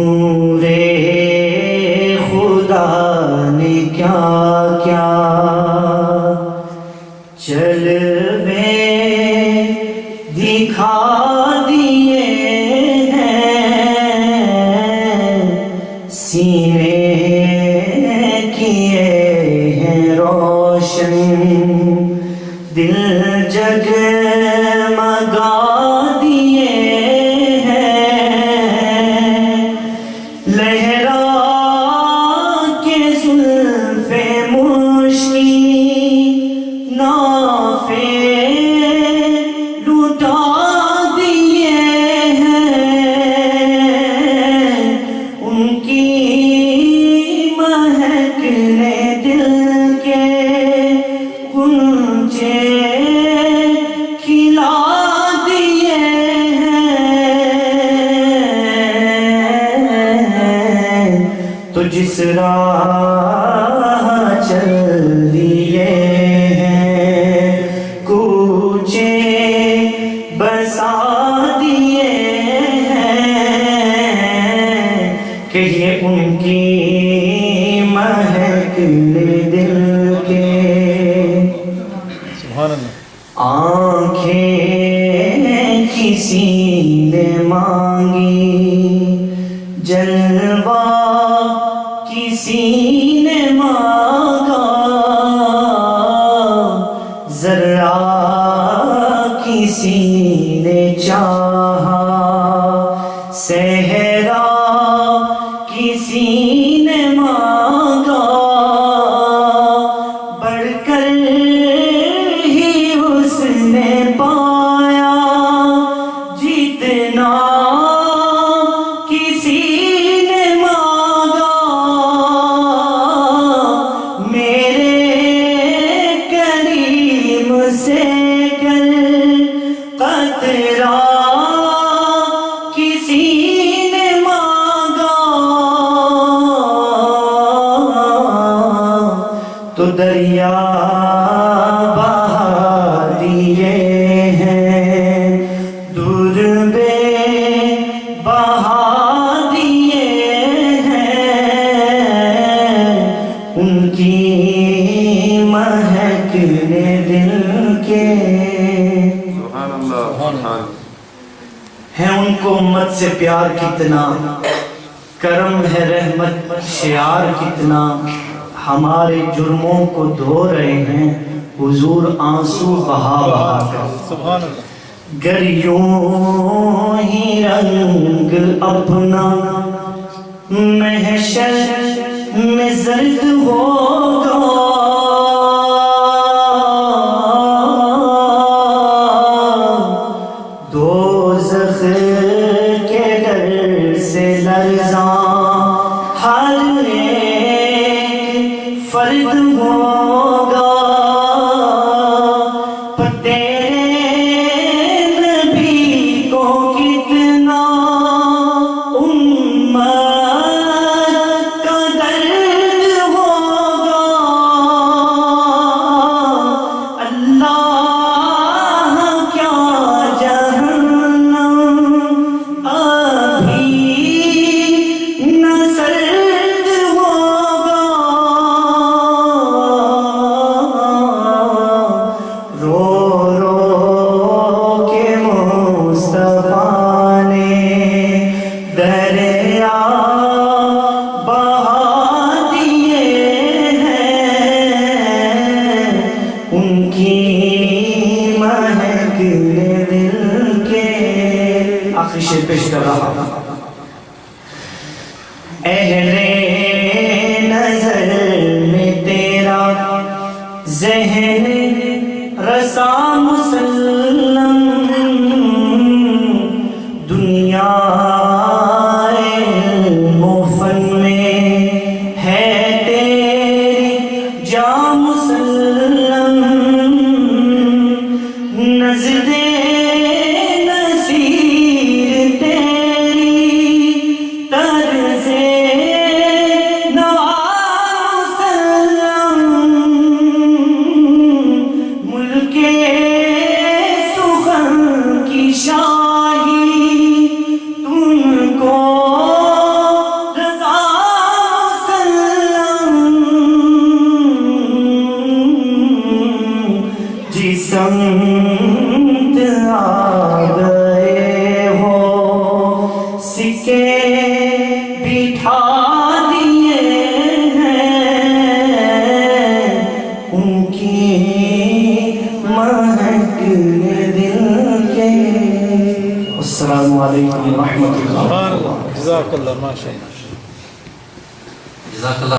نورے خدا نے کیا کیا جلوے دکھا دیے ہیں، سینے کیے ہیں روشن، دل جگمگا دیے جس راہ چل دیے ہیں، کوچے بسا دیے ہیں، کہ یہ ان کی مہک دل کے سبحان اللہ۔ آنکھیں کسی نے مانگی، جلوہ کسی نے مانگا، ذرا کسی نے چاہا، صحرا کسی نے مانگا، بڑھ کر ہی اس نے پایا جتنا کسی سے کل قطرہ کسی نے مانگا، تو دریا بہا دیے ہیں، دور بے بہا دیے ہیں، ان کی مہک نے دل کے سبحان اللہ۔ ہے ان کو امت سے پیار کتنا، کرم ہے رحمت شعار کتنا، ہمارے جرموں کو دھو رہے ہیں حضور آنسو بہا بہا کر۔ سبحان اللہ۔ گر یوں ہی رنگ اپنا محشر میں زرد ہوگا، دوزخ کے ڈر سے لرزاں ہر ایک فرد ہوگا، پر تیرے نبی کو کتنا امت کا درد ہوگا، اللہ کیا آخری شعر پیش کر رہا ہوں۔ اہل نظر میں تیرا ذہن رسا مسلم، دنیا علم و فن میں ہے تیری جا مسلم، نزد جس سمت آ گئے ہو سکے بٹھا دیے ہیں ان کی مہک دل کے. السلام علیکم ورحمۃ اللہ. جزاک اللہ، ماشاء اللہ. جزاک اللہ.